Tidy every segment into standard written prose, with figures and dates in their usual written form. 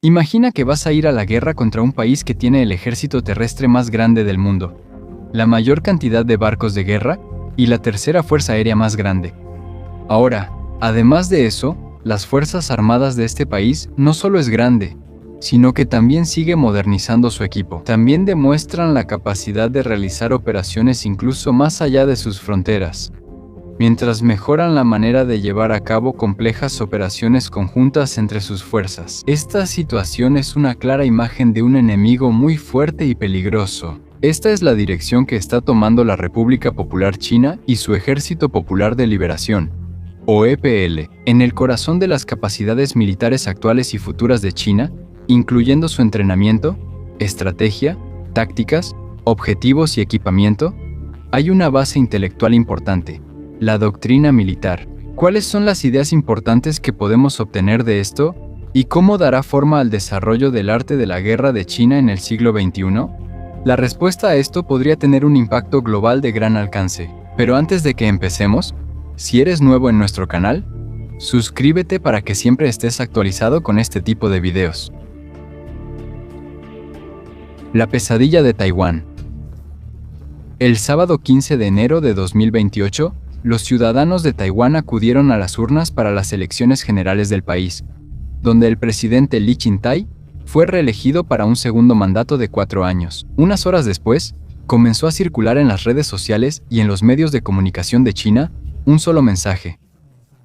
Imagina que vas a ir a la guerra contra un país que tiene el ejército terrestre más grande del mundo, la mayor cantidad de barcos de guerra y la tercera fuerza aérea más grande. Ahora, además de eso, las fuerzas armadas de este país no solo es grande, sino que también sigue modernizando su equipo. También demuestran la capacidad de realizar operaciones incluso más allá de sus fronteras, mientras mejoran la manera de llevar a cabo complejas operaciones conjuntas entre sus fuerzas. Esta situación es una clara imagen de un enemigo muy fuerte y peligroso. Esta es la dirección que está tomando la República Popular China y su Ejército Popular de Liberación, o EPL, en el corazón de las capacidades militares actuales y futuras de China, incluyendo su entrenamiento, estrategia, tácticas, objetivos y equipamiento. Hay una base intelectual importante: la doctrina militar. ¿Cuáles son las ideas importantes que podemos obtener de esto? ¿Y cómo dará forma al desarrollo del arte de la guerra de China en el siglo XXI? La respuesta a esto podría tener un impacto global de gran alcance. Pero antes de que empecemos, si eres nuevo en nuestro canal, suscríbete para que siempre estés actualizado con este tipo de videos. La pesadilla de Taiwán. El sábado 15 de enero de 2028, los ciudadanos de Taiwán acudieron a las urnas para las elecciones generales del país, donde el presidente Lee Ching-tai fue reelegido para un segundo mandato de 4 años. Unas horas después, comenzó a circular en las redes sociales y en los medios de comunicación de China un solo mensaje.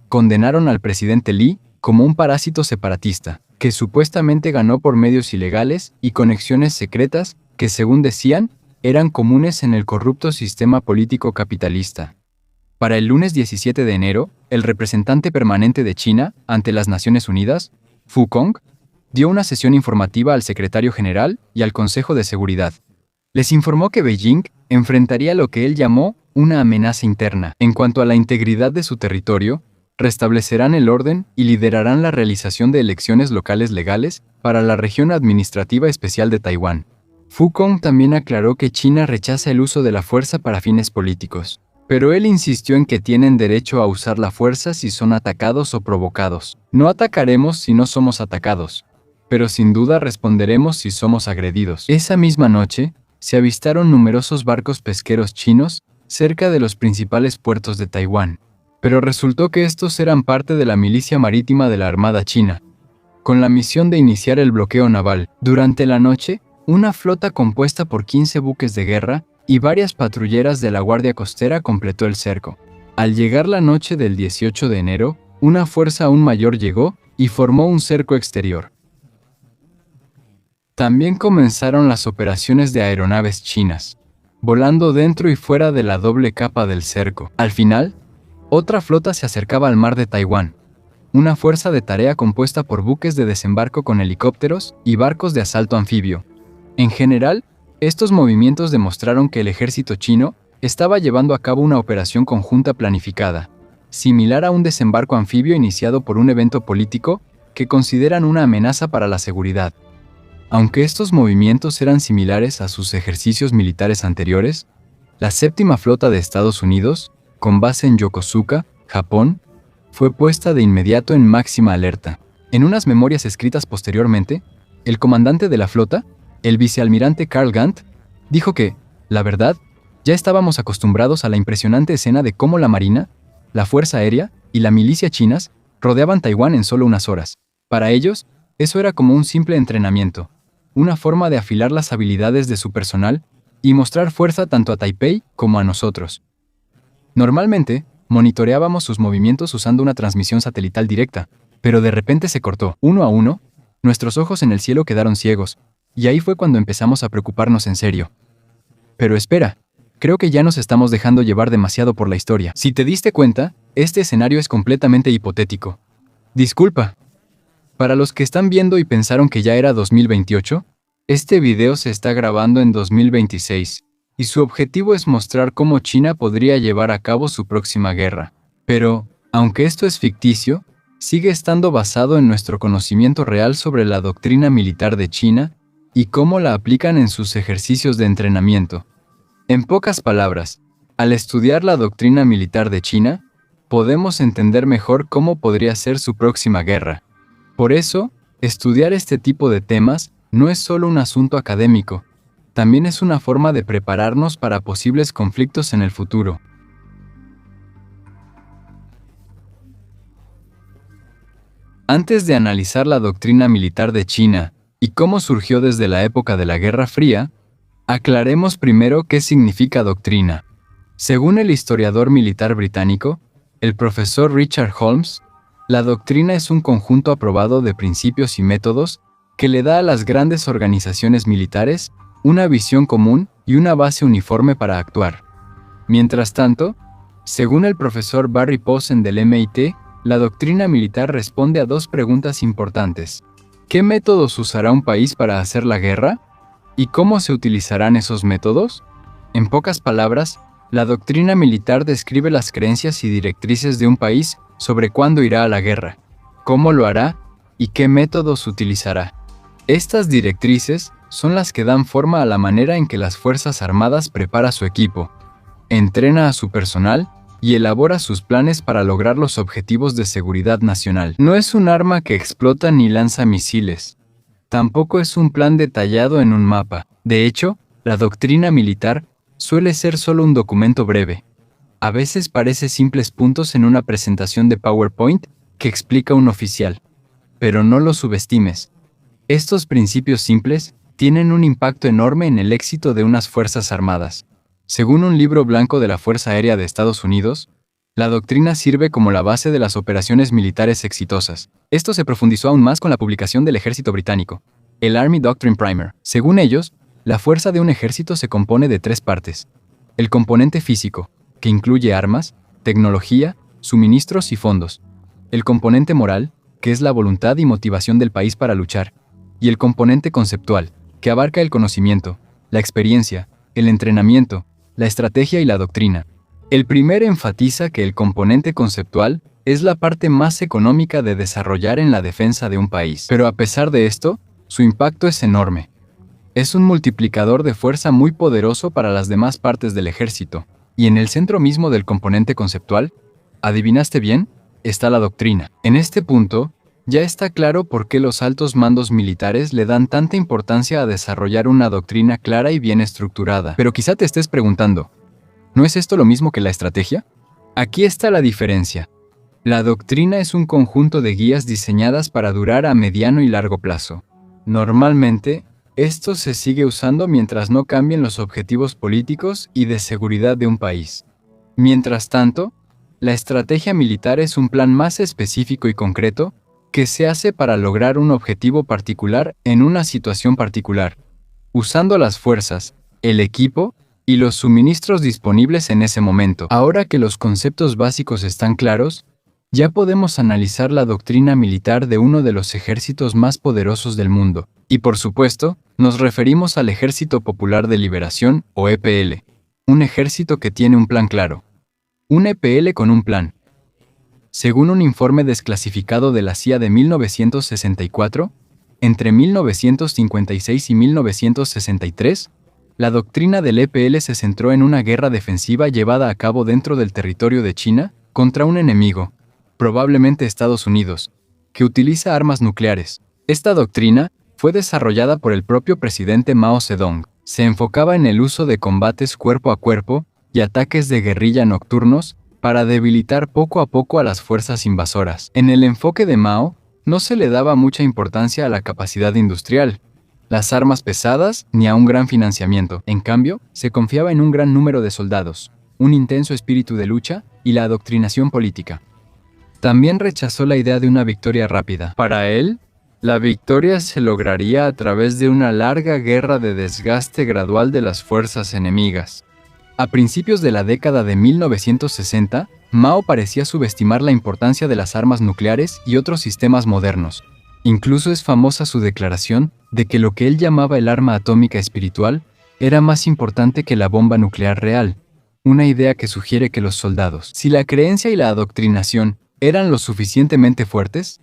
Condenaron al presidente Lee como un parásito separatista, que supuestamente ganó por medios ilegales y conexiones secretas que, según decían, eran comunes en el corrupto sistema político capitalista. Para el lunes 17 de enero, el representante permanente de China ante las Naciones Unidas, Fu Kong, dio una sesión informativa al secretario general y al Consejo de Seguridad. Les informó que Beijing enfrentaría lo que él llamó una amenaza interna. En cuanto a la integridad de su territorio, restablecerán el orden y liderarán la realización de elecciones locales legales para la región administrativa especial de Taiwán. Fu Kong también aclaró que China rechaza el uso de la fuerza para fines políticos, pero él insistió en que tienen derecho a usar la fuerza si son atacados o provocados. No atacaremos si no somos atacados, pero sin duda responderemos si somos agredidos. Esa misma noche, se avistaron numerosos barcos pesqueros chinos cerca de los principales puertos de Taiwán, pero resultó que estos eran parte de la milicia marítima de la Armada China, con la misión de iniciar el bloqueo naval. Durante la noche, una flota compuesta por 15 buques de guerra y varias patrulleras de la Guardia Costera completó el cerco. Al llegar la noche del 18 de enero, una fuerza aún mayor llegó y formó un cerco exterior. También comenzaron las operaciones de aeronaves chinas, volando dentro y fuera de la doble capa del cerco. Al final, otra flota se acercaba al mar de Taiwán, una fuerza de tarea compuesta por buques de desembarco con helicópteros y barcos de asalto anfibio. En general, estos movimientos demostraron que el ejército chino estaba llevando a cabo una operación conjunta planificada, similar a un desembarco anfibio iniciado por un evento político que consideran una amenaza para la seguridad. Aunque estos movimientos eran similares a sus ejercicios militares anteriores, la séptima flota de Estados Unidos, con base en Yokosuka, Japón, fue puesta de inmediato en máxima alerta. En unas memorias escritas posteriormente, el comandante de la flota, el vicealmirante Carl Gantt, dijo que, la verdad, ya estábamos acostumbrados a la impresionante escena de cómo la Marina, la Fuerza Aérea y la milicia chinas rodeaban Taiwán en solo unas horas. Para ellos, eso era como un simple entrenamiento, una forma de afilar las habilidades de su personal y mostrar fuerza tanto a Taipei como a nosotros. Normalmente, monitoreábamos sus movimientos usando una transmisión satelital directa, pero de repente se cortó. Uno a uno, nuestros ojos en el cielo quedaron ciegos, y ahí fue cuando empezamos a preocuparnos en serio. Pero espera, creo que ya nos estamos dejando llevar demasiado por la historia. Si te diste cuenta, este escenario es completamente hipotético. Disculpa. Para los que están viendo y pensaron que ya era 2028, este video se está grabando en 2026, y su objetivo es mostrar cómo China podría llevar a cabo su próxima guerra. Pero, aunque esto es ficticio, sigue estando basado en nuestro conocimiento real sobre la doctrina militar de China y cómo la aplican en sus ejercicios de entrenamiento. En pocas palabras, al estudiar la doctrina militar de China, podemos entender mejor cómo podría ser su próxima guerra. Por eso, Estudiar este tipo de temas no es solo un asunto académico, también es una forma de prepararnos para posibles conflictos en el futuro. Antes de analizar la doctrina militar de China y cómo surgió desde la época de la Guerra Fría, aclaremos primero qué significa doctrina. Según el historiador militar británico, el profesor Richard Holmes, la doctrina es un conjunto aprobado de principios y métodos que le da a las grandes organizaciones militares una visión común y una base uniforme para actuar. Mientras tanto, según el profesor Barry Posen del MIT, la doctrina militar responde a dos preguntas importantes. ¿Qué métodos usará un país para hacer la guerra? ¿Y cómo se utilizarán esos métodos? En pocas palabras, la doctrina militar describe las creencias y directrices de un país sobre cuándo irá a la guerra, cómo lo hará y qué métodos utilizará. Estas directrices son las que dan forma a la manera en que las Fuerzas Armadas prepara su equipo, entrena a su personal y elabora sus planes para lograr los objetivos de seguridad nacional. No es un arma que explota ni lanza misiles. Tampoco es un plan detallado en un mapa. De hecho, la doctrina militar suele ser solo un documento breve. A veces parece simples puntos en una presentación de PowerPoint que explica un oficial. Pero no lo subestimes. Estos principios simples tienen un impacto enorme en el éxito de unas Fuerzas Armadas. Según un libro blanco de la Fuerza Aérea de Estados Unidos, la doctrina sirve como la base de las operaciones militares exitosas. Esto se profundizó aún más con la publicación del Ejército Británico, el Army Doctrine Primer. Según ellos, la fuerza de un ejército se compone de tres partes. El componente físico, que incluye armas, tecnología, suministros y fondos. El componente moral, que es la voluntad y motivación del país para luchar. Y el componente conceptual, que abarca el conocimiento, la experiencia, el entrenamiento, la estrategia y la doctrina. El primero enfatiza que el componente conceptual es la parte más económica de desarrollar en la defensa de un país. Pero a pesar de esto, su impacto es enorme. Es un multiplicador de fuerza muy poderoso para las demás partes del ejército. Y en el centro mismo del componente conceptual, ¿adivinaste bien?, está la doctrina. En este punto, ya está claro por qué los altos mandos militares le dan tanta importancia a desarrollar una doctrina clara y bien estructurada. Pero quizá te estés preguntando, ¿no es esto lo mismo que la estrategia? Aquí está la diferencia. La doctrina es un conjunto de guías diseñadas para durar a mediano y largo plazo. Normalmente, esto se sigue usando mientras no cambien los objetivos políticos y de seguridad de un país. Mientras tanto, la estrategia militar es un plan más específico y concreto que se hace para lograr un objetivo particular en una situación particular, usando las fuerzas, el equipo y los suministros disponibles en ese momento. Ahora que los conceptos básicos están claros, ya podemos analizar la doctrina militar de uno de los ejércitos más poderosos del mundo. Y por supuesto, nos referimos al Ejército Popular de Liberación, o EPL, un ejército que tiene un plan claro. Un EPL con un plan. Según un informe desclasificado de la CIA de 1964, entre 1956 y 1963, la doctrina del EPL se centró en una guerra defensiva llevada a cabo dentro del territorio de China contra un enemigo, probablemente Estados Unidos, que utiliza armas nucleares. Esta doctrina fue desarrollada por el propio presidente Mao Zedong. Se enfocaba en el uso de combates cuerpo a cuerpo y ataques de guerrilla nocturnos para debilitar poco a poco a las fuerzas invasoras. En el enfoque de Mao, no se le daba mucha importancia a la capacidad industrial, las armas pesadas ni a un gran financiamiento. En cambio, se confiaba en un gran número de soldados, un intenso espíritu de lucha y la adoctrinación política. También rechazó la idea de una victoria rápida. Para él, la victoria se lograría a través de una larga guerra de desgaste gradual de las fuerzas enemigas. A principios de la década de 1960, Mao parecía subestimar la importancia de las armas nucleares y otros sistemas modernos. Incluso es famosa su declaración de que lo que él llamaba el arma atómica espiritual era más importante que la bomba nuclear real, una idea que sugiere que los soldados, si la creencia y la adoctrinación eran lo suficientemente fuertes,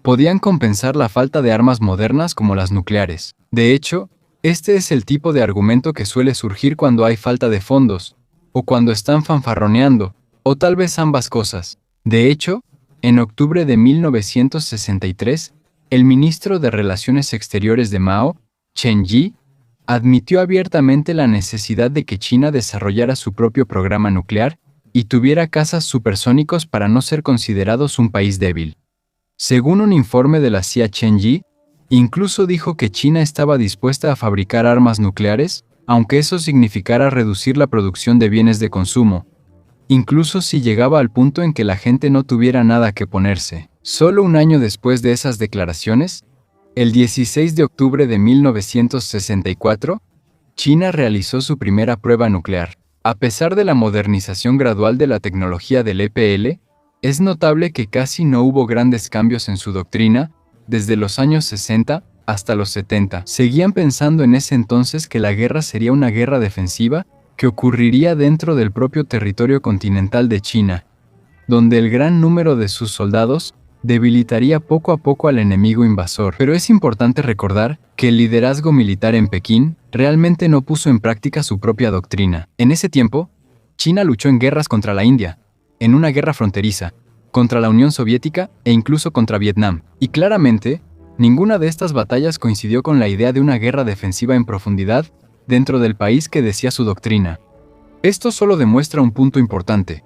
podían compensar la falta de armas modernas como las nucleares. De hecho, este es el tipo de argumento que suele surgir cuando hay falta de fondos, o cuando están fanfarroneando, o tal vez ambas cosas. De hecho, en octubre de 1963, El ministro de Relaciones Exteriores de Mao, Chen Yi, admitió abiertamente la necesidad de que China desarrollara su propio programa nuclear y tuviera cazas supersónicos para no ser considerados un país débil. Según un informe de la CIA, Chen Yi incluso dijo que China estaba dispuesta a fabricar armas nucleares, aunque eso significara reducir la producción de bienes de consumo, incluso si llegaba al punto en que la gente no tuviera nada que ponerse. Solo un año después de esas declaraciones, el 16 de octubre de 1964, China realizó su primera prueba nuclear. A pesar de la modernización gradual de la tecnología del EPL, es notable que casi no hubo grandes cambios en su doctrina desde los años 60 hasta los 70. Seguían pensando en ese entonces que la guerra sería una guerra defensiva que ocurriría dentro del propio territorio continental de China, donde el gran número de sus soldados debilitaría poco a poco al enemigo invasor. Pero es importante recordar que el liderazgo militar en Pekín realmente no puso en práctica su propia doctrina. En ese tiempo, China luchó en guerras contra la India, en una guerra fronteriza, contra la Unión Soviética e incluso contra Vietnam. Y claramente, ninguna de estas batallas coincidió con la idea de una guerra defensiva en profundidad dentro del país que decía su doctrina. Esto solo demuestra un punto importante.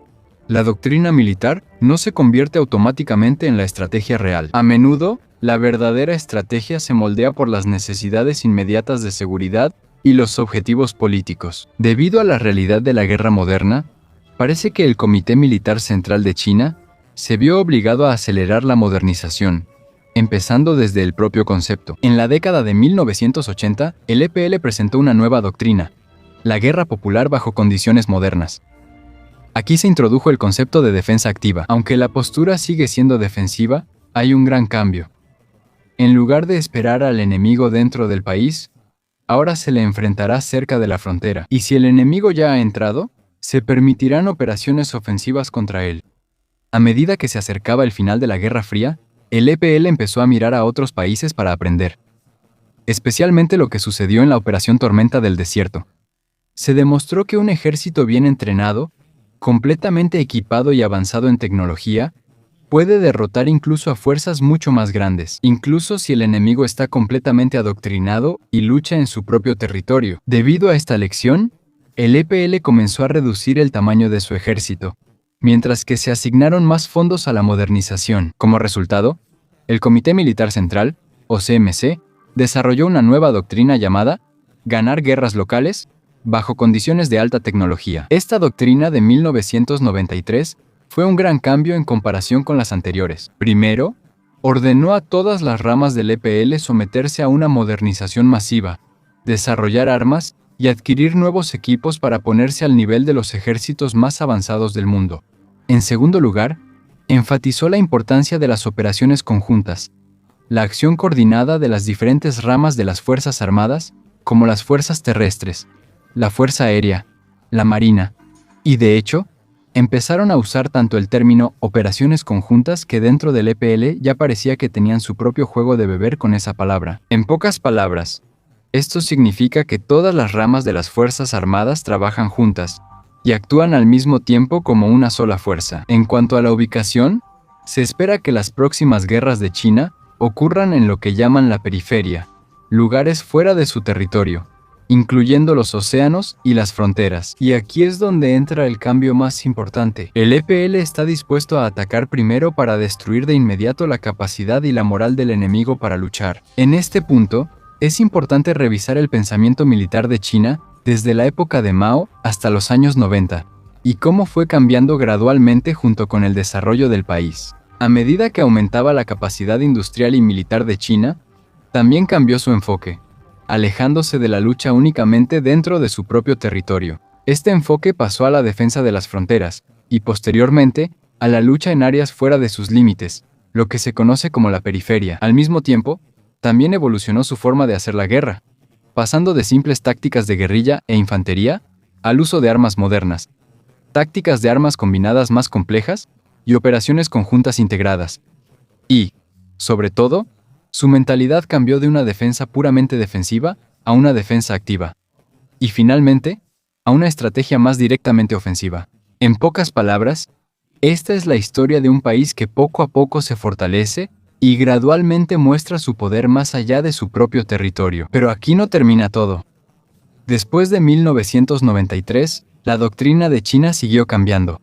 La doctrina militar no se convierte automáticamente en la estrategia real. A menudo, la verdadera estrategia se moldea por las necesidades inmediatas de seguridad y los objetivos políticos. Debido a la realidad de la guerra moderna, parece que el Comité Militar Central de China se vio obligado a acelerar la modernización, empezando desde el propio concepto. En la década de 1980, el EPL presentó una nueva doctrina, la guerra popular bajo condiciones modernas. Aquí se introdujo el concepto de defensa activa. Aunque la postura sigue siendo defensiva, hay un gran cambio. En lugar de esperar al enemigo dentro del país, ahora se le enfrentará cerca de la frontera. Y si el enemigo ya ha entrado, se permitirán operaciones ofensivas contra él. A medida que se acercaba el final de la Guerra Fría, el EPL empezó a mirar a otros países para aprender. Especialmente lo que sucedió en la Operación Tormenta del Desierto. Se demostró que un ejército bien entrenado, completamente equipado y avanzado en tecnología, puede derrotar incluso a fuerzas mucho más grandes, incluso si el enemigo está completamente adoctrinado y lucha en su propio territorio. Debido a esta lección, el EPL comenzó a reducir el tamaño de su ejército, mientras que se asignaron más fondos a la modernización. Como resultado, el Comité Militar Central, o CMC, desarrolló una nueva doctrina llamada ganar guerras locales bajo condiciones de alta tecnología. Esta doctrina de 1993 fue un gran cambio en comparación con las anteriores. Primero, ordenó a todas las ramas del EPL someterse a una modernización masiva, desarrollar armas y adquirir nuevos equipos para ponerse al nivel de los ejércitos más avanzados del mundo. En segundo lugar, enfatizó la importancia de las operaciones conjuntas, la acción coordinada de las diferentes ramas de las Fuerzas Armadas, como las fuerzas terrestres, la Fuerza Aérea, la Marina, y de hecho, empezaron a usar tanto el término operaciones conjuntas que dentro del EPL ya parecía que tenían su propio juego de beber con esa palabra. En pocas palabras, esto significa que todas las ramas de las Fuerzas Armadas trabajan juntas y actúan al mismo tiempo como una sola fuerza. En cuanto a la ubicación, se espera que las próximas guerras de China ocurran en lo que llaman la periferia, lugares fuera de su territorio, incluyendo los océanos y las fronteras. Y aquí es donde entra el cambio más importante. El EPL está dispuesto a atacar primero para destruir de inmediato la capacidad y la moral del enemigo para luchar. En este punto, es importante revisar el pensamiento militar de China desde la época de Mao hasta los años 90, y cómo fue cambiando gradualmente junto con el desarrollo del país. A medida que aumentaba la capacidad industrial y militar de China, también cambió su enfoque, alejándose de la lucha únicamente dentro de su propio territorio. Este enfoque pasó a la defensa de las fronteras, y posteriormente, a la lucha en áreas fuera de sus límites, lo que se conoce como la periferia. Al mismo tiempo, también evolucionó su forma de hacer la guerra, pasando de simples tácticas de guerrilla e infantería al uso de armas modernas, tácticas de armas combinadas más complejas y operaciones conjuntas integradas. Y, sobre todo, su mentalidad cambió de una defensa puramente defensiva a una defensa activa. Y finalmente, a una estrategia más directamente ofensiva. En pocas palabras, esta es la historia de un país que poco a poco se fortalece y gradualmente muestra su poder más allá de su propio territorio. Pero aquí no termina todo. Después de 1993, la doctrina de China siguió cambiando.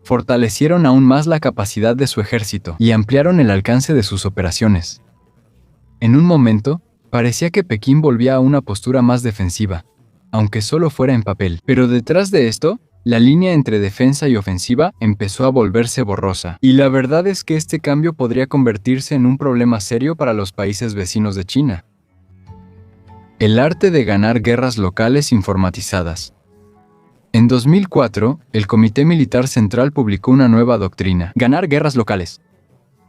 Fortalecieron aún más la capacidad de su ejército y ampliaron el alcance de sus operaciones. En un momento, parecía que Pekín volvía a una postura más defensiva, aunque solo fuera en papel. Pero detrás de esto, la línea entre defensa y ofensiva empezó a volverse borrosa. Y la verdad es que este cambio podría convertirse en un problema serio para los países vecinos de China. El arte de ganar guerras locales informatizadas. En 2004, el Comité Militar Central publicó una nueva doctrina: ganar guerras locales,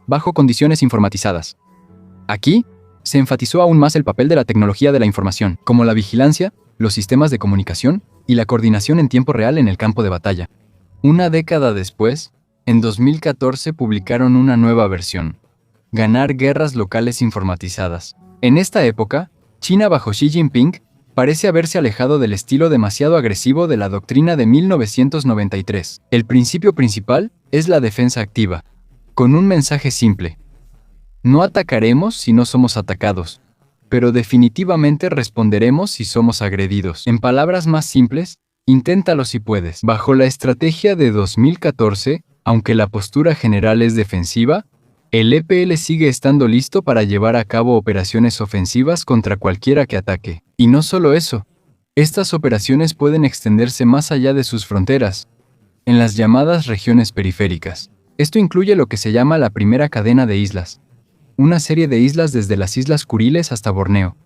bajo condiciones informatizadas. Aquí, se enfatizó aún más el papel de la tecnología de la información, como la vigilancia, los sistemas de comunicación y la coordinación en tiempo real en el campo de batalla. Una década después, en 2014 publicaron una nueva versión: ganar guerras locales informatizadas. En esta época, China bajo Xi Jinping parece haberse alejado del estilo demasiado agresivo de la doctrina de 1993. El principio principal es la defensa activa, con un mensaje simple: no atacaremos si no somos atacados, pero definitivamente responderemos si somos agredidos. En palabras más simples, inténtalo si puedes. Bajo la estrategia de 2014, aunque la postura general es defensiva, el EPL sigue estando listo para llevar a cabo operaciones ofensivas contra cualquiera que ataque. Y no solo eso, estas operaciones pueden extenderse más allá de sus fronteras, en las llamadas regiones periféricas. Esto incluye lo que se llama la primera cadena de islas, una serie de islas desde las Islas Kuriles hasta Borneo,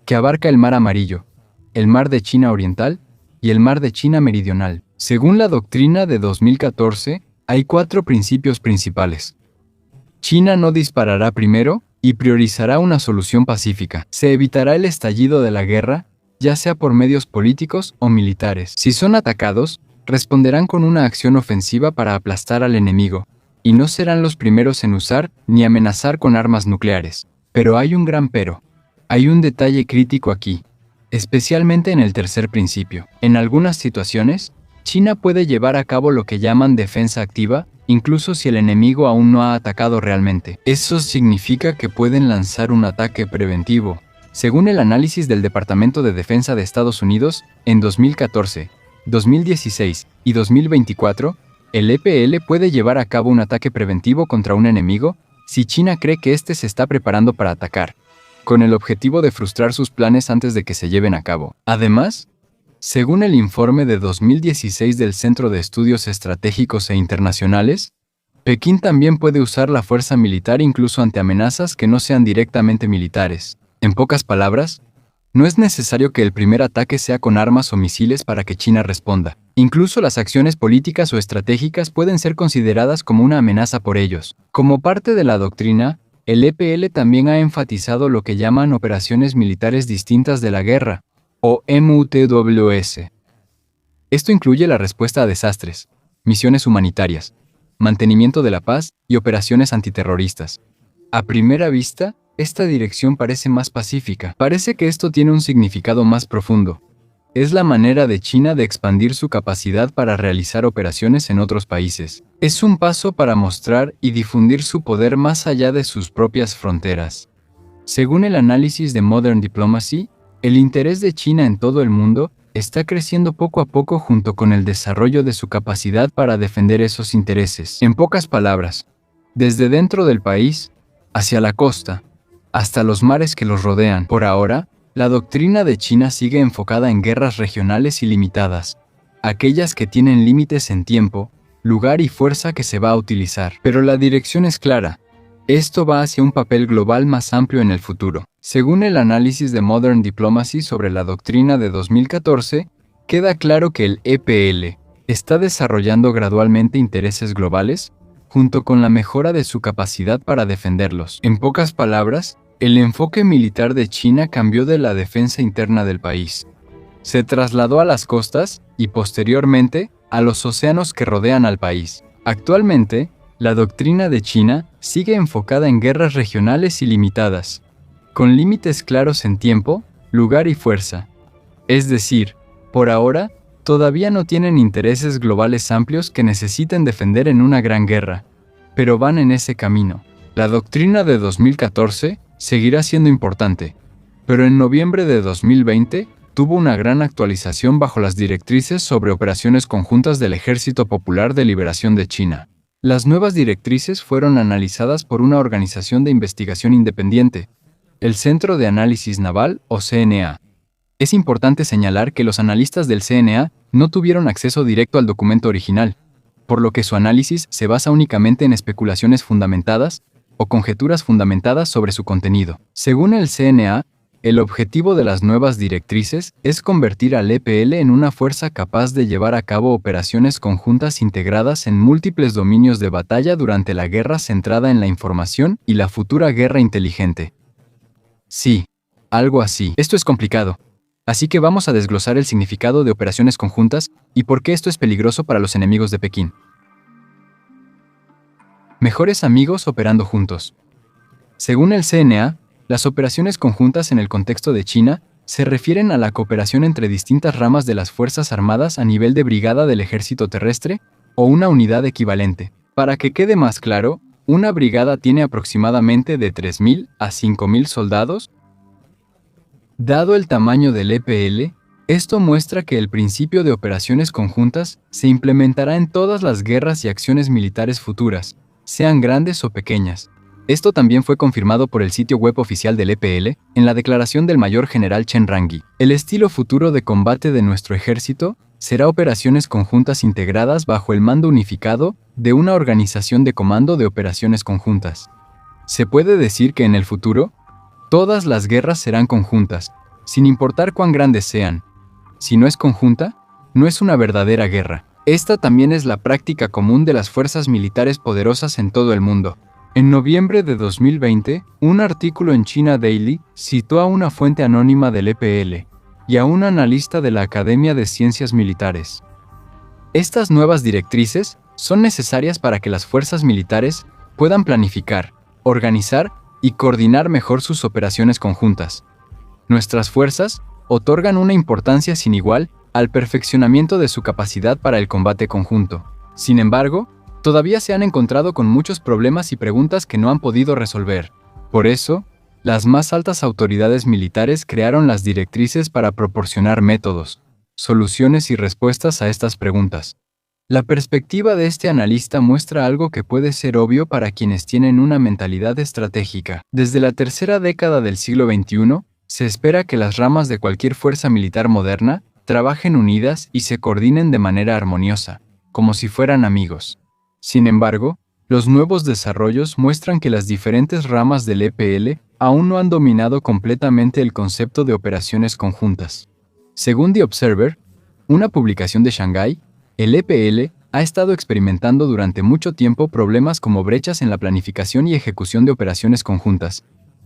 que abarca el Mar Amarillo, el Mar de China Oriental y el Mar de China Meridional. Según la doctrina de 2014, hay 4 principios principales. China no disparará primero y priorizará una solución pacífica. Se evitará el estallido de la guerra, ya sea por medios políticos o militares. Si son atacados, responderán con una acción ofensiva para aplastar al enemigo, y no serán los primeros en usar ni amenazar con armas nucleares. Pero hay un gran pero. Hay un detalle crítico aquí, especialmente en el tercer principio. En algunas situaciones, China puede llevar a cabo lo que llaman defensa activa, incluso si el enemigo aún no ha atacado realmente. Eso significa que pueden lanzar un ataque preventivo. Según el análisis del Departamento de Defensa de Estados Unidos, en 2014, 2016 y 2024, el EPL puede llevar a cabo un ataque preventivo contra un enemigo si China cree que éste se está preparando para atacar, con el objetivo de frustrar sus planes antes de que se lleven a cabo. Además, según el informe de 2016 del Centro de Estudios Estratégicos e Internacionales, Pekín también puede usar la fuerza militar incluso ante amenazas que no sean directamente militares. En pocas palabras, no es necesario que el primer ataque sea con armas o misiles para que China responda. Incluso las acciones políticas o estratégicas pueden ser consideradas como una amenaza por ellos. Como parte de la doctrina, el EPL también ha enfatizado lo que llaman operaciones militares distintas de la guerra, o MUTWS. Esto incluye la respuesta a desastres, misiones humanitarias, mantenimiento de la paz y operaciones antiterroristas. A primera vista, esta dirección parece más pacífica. Parece que esto tiene un significado más profundo. Es la manera de China de expandir su capacidad para realizar operaciones en otros países. Es un paso para mostrar y difundir su poder más allá de sus propias fronteras. Según el análisis de Modern Diplomacy, el interés de China en todo el mundo está creciendo poco a poco junto con el desarrollo de su capacidad para defender esos intereses. En pocas palabras, desde dentro del país, hacia la costa, hasta los mares que los rodean. Por ahora, la doctrina de China sigue enfocada en guerras regionales ilimitadas, aquellas que tienen límites en tiempo, lugar y fuerza que se va a utilizar. Pero la dirección es clara. Esto va hacia un papel global más amplio en el futuro. Según el análisis de Modern Diplomacy sobre la doctrina de 2014, queda claro que el EPL está desarrollando gradualmente intereses globales, junto con la mejora de su capacidad para defenderlos. En pocas palabras, el enfoque militar de China cambió de la defensa interna del país. Se trasladó a las costas y, posteriormente, a los océanos que rodean al país. Actualmente, la doctrina de China sigue enfocada en guerras regionales ilimitadas, con límites claros en tiempo, lugar y fuerza. Es decir, por ahora, todavía no tienen intereses globales amplios que necesiten defender en una gran guerra, pero van en ese camino. La doctrina de 2014 seguirá siendo importante, pero en noviembre de 2020 tuvo una gran actualización bajo las directrices sobre operaciones conjuntas del Ejército Popular de Liberación de China. Las nuevas directrices fueron analizadas por una organización de investigación independiente, el Centro de Análisis Naval o CNA. Es importante señalar que los analistas del CNA no tuvieron acceso directo al documento original, por lo que su análisis se basa únicamente en especulaciones fundamentadas o conjeturas fundamentadas sobre su contenido. Según el CNA, el objetivo de las nuevas directrices es convertir al EPL en una fuerza capaz de llevar a cabo operaciones conjuntas integradas en múltiples dominios de batalla durante la guerra centrada en la información y la futura guerra inteligente. Sí, algo así. Esto es complicado. Así que vamos a desglosar el significado de operaciones conjuntas y por qué esto es peligroso para los enemigos de Pekín. Mejores amigos operando juntos. Según el CNA, las operaciones conjuntas en el contexto de China se refieren a la cooperación entre distintas ramas de las Fuerzas Armadas a nivel de brigada del ejército terrestre o una unidad equivalente. Para que quede más claro, una brigada tiene aproximadamente de 3.000 a 5.000 soldados. Dado el tamaño del EPL, esto muestra que el principio de operaciones conjuntas se implementará en todas las guerras y acciones militares futuras, sean grandes o pequeñas. Esto también fue confirmado por el sitio web oficial del EPL en la declaración del mayor general Chen Rangui. El estilo futuro de combate de nuestro ejército será operaciones conjuntas integradas bajo el mando unificado de una organización de comando de operaciones conjuntas. Se puede decir que en el futuro, todas las guerras serán conjuntas, sin importar cuán grandes sean. Si no es conjunta, no es una verdadera guerra. Esta también es la práctica común de las fuerzas militares poderosas en todo el mundo. En noviembre de 2020, un artículo en China Daily citó a una fuente anónima del EPL y a un analista de la Academia de Ciencias Militares. Estas nuevas directrices son necesarias para que las fuerzas militares puedan planificar, organizar y coordinar mejor sus operaciones conjuntas. Nuestras fuerzas otorgan una importancia sin igual al perfeccionamiento de su capacidad para el combate conjunto. Sin embargo, todavía se han encontrado con muchos problemas y preguntas que no han podido resolver. Por eso, las más altas autoridades militares crearon las directrices para proporcionar métodos, soluciones y respuestas a estas preguntas. La perspectiva de este analista muestra algo que puede ser obvio para quienes tienen una mentalidad estratégica. Desde la tercera década del siglo XXI, se espera que las ramas de cualquier fuerza militar moderna trabajen unidas y se coordinen de manera armoniosa, como si fueran amigos. Sin embargo, los nuevos desarrollos muestran que las diferentes ramas del EPL aún no han dominado completamente el concepto de operaciones conjuntas. Según The Observer, una publicación de Shanghái, el EPL ha estado experimentando durante mucho tiempo problemas como brechas en la planificación y ejecución de operaciones conjuntas,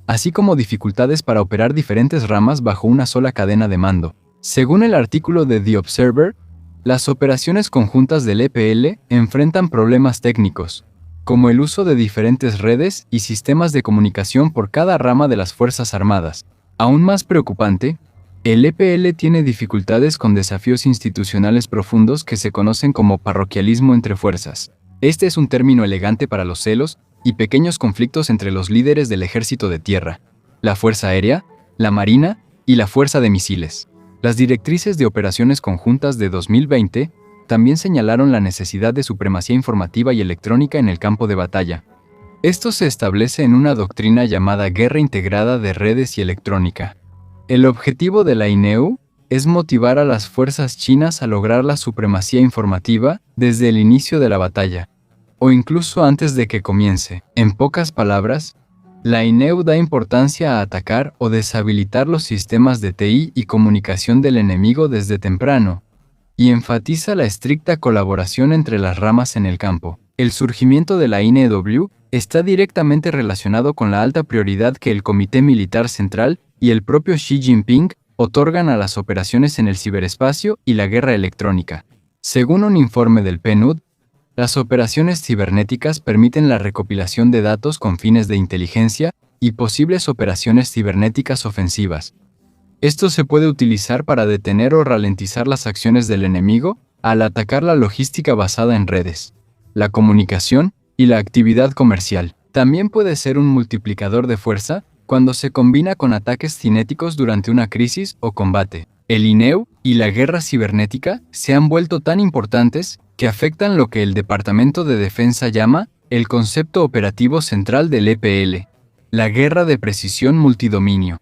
así como dificultades para operar diferentes ramas bajo una sola cadena de mando. Según el artículo de The Observer, las operaciones conjuntas del EPL enfrentan problemas técnicos, como el uso de diferentes redes y sistemas de comunicación por cada rama de las Fuerzas Armadas. Aún más preocupante, el EPL tiene dificultades con desafíos institucionales profundos que se conocen como parroquialismo entre fuerzas. Este es un término elegante para los celos y pequeños conflictos entre los líderes del ejército de tierra, la Fuerza Aérea, la Marina y la Fuerza de Misiles. Las directrices de operaciones conjuntas de 2020 también señalaron la necesidad de supremacía informativa y electrónica en el campo de batalla. Esto se establece en una doctrina llamada Guerra Integrada de Redes y Electrónica. El objetivo de la INEU es motivar a las fuerzas chinas a lograr la supremacía informativa desde el inicio de la batalla, o incluso antes de que comience. En pocas palabras, la INEU da importancia a atacar o deshabilitar los sistemas de TI y comunicación del enemigo desde temprano, y enfatiza la estricta colaboración entre las ramas en el campo. El surgimiento de la INEW está directamente relacionado con la alta prioridad que el Comité Militar Central y el propio Xi Jinping otorgan a las operaciones en el ciberespacio y la guerra electrónica. Según un informe del PNUD, las operaciones cibernéticas permiten la recopilación de datos con fines de inteligencia y posibles operaciones cibernéticas ofensivas. Esto se puede utilizar para detener o ralentizar las acciones del enemigo al atacar la logística basada en redes, la comunicación y la actividad comercial. También puede ser un multiplicador de fuerza cuando se combina con ataques cinéticos durante una crisis o combate. El INEU y la guerra cibernética se han vuelto tan importantes que afectan lo que el Departamento de Defensa llama el concepto operativo central del EPL, la guerra de precisión multidominio.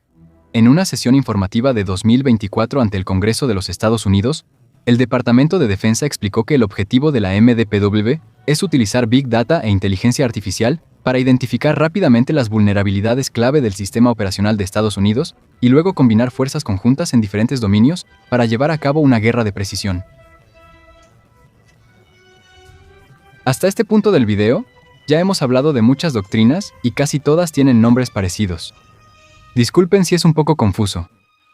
En una sesión informativa de 2024 ante el Congreso de los Estados Unidos, el Departamento de Defensa explicó que el objetivo de la MDPW es utilizar Big Data e inteligencia artificial para identificar rápidamente las vulnerabilidades clave del sistema operacional de Estados Unidos y luego combinar fuerzas conjuntas en diferentes dominios para llevar a cabo una guerra de precisión. Hasta este punto del video, ya hemos hablado de muchas doctrinas y casi todas tienen nombres parecidos. Disculpen si es un poco confuso.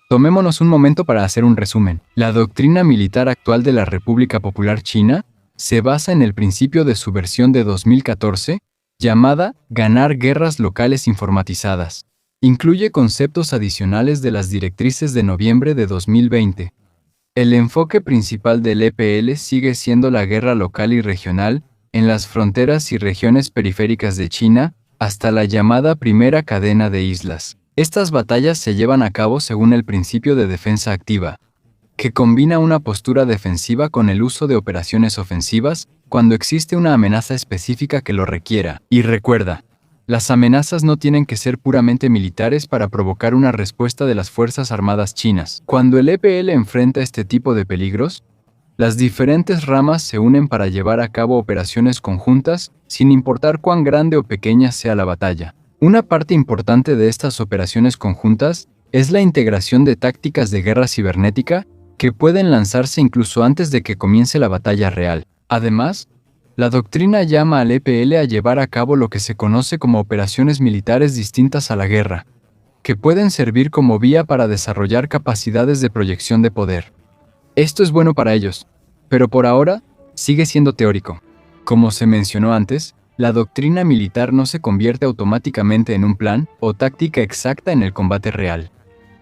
Tomémonos un momento para hacer un resumen. La doctrina militar actual de la República Popular China se basa en el principio de su versión de 2014, llamada Ganar guerras locales informatizadas. Incluye conceptos adicionales de las directrices de noviembre de 2020. El enfoque principal del EPL sigue siendo la guerra local y regional en las fronteras y regiones periféricas de China hasta la llamada primera cadena de islas. Estas batallas se llevan a cabo según el principio de defensa activa, que combina una postura defensiva con el uso de operaciones ofensivas cuando existe una amenaza específica que lo requiera. Y recuerda, las amenazas no tienen que ser puramente militares para provocar una respuesta de las Fuerzas Armadas chinas. Cuando el EPL enfrenta este tipo de peligros, las diferentes ramas se unen para llevar a cabo operaciones conjuntas sin importar cuán grande o pequeña sea la batalla. Una parte importante de estas operaciones conjuntas es la integración de tácticas de guerra cibernética que pueden lanzarse incluso antes de que comience la batalla real. Además, la doctrina llama al EPL a llevar a cabo lo que se conoce como operaciones militares distintas a la guerra, que pueden servir como vía para desarrollar capacidades de proyección de poder. Esto es bueno para ellos, pero por ahora sigue siendo teórico. Como se mencionó antes, la doctrina militar no se convierte automáticamente en un plan o táctica exacta en el combate real.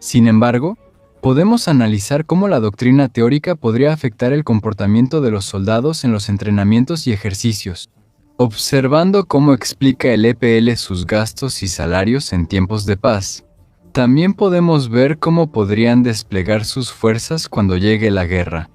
Sin embargo, podemos analizar cómo la doctrina teórica podría afectar el comportamiento de los soldados en los entrenamientos y ejercicios, observando cómo explica el EPL sus gastos y salarios en tiempos de paz. También podemos ver cómo podrían desplegar sus fuerzas cuando llegue la guerra.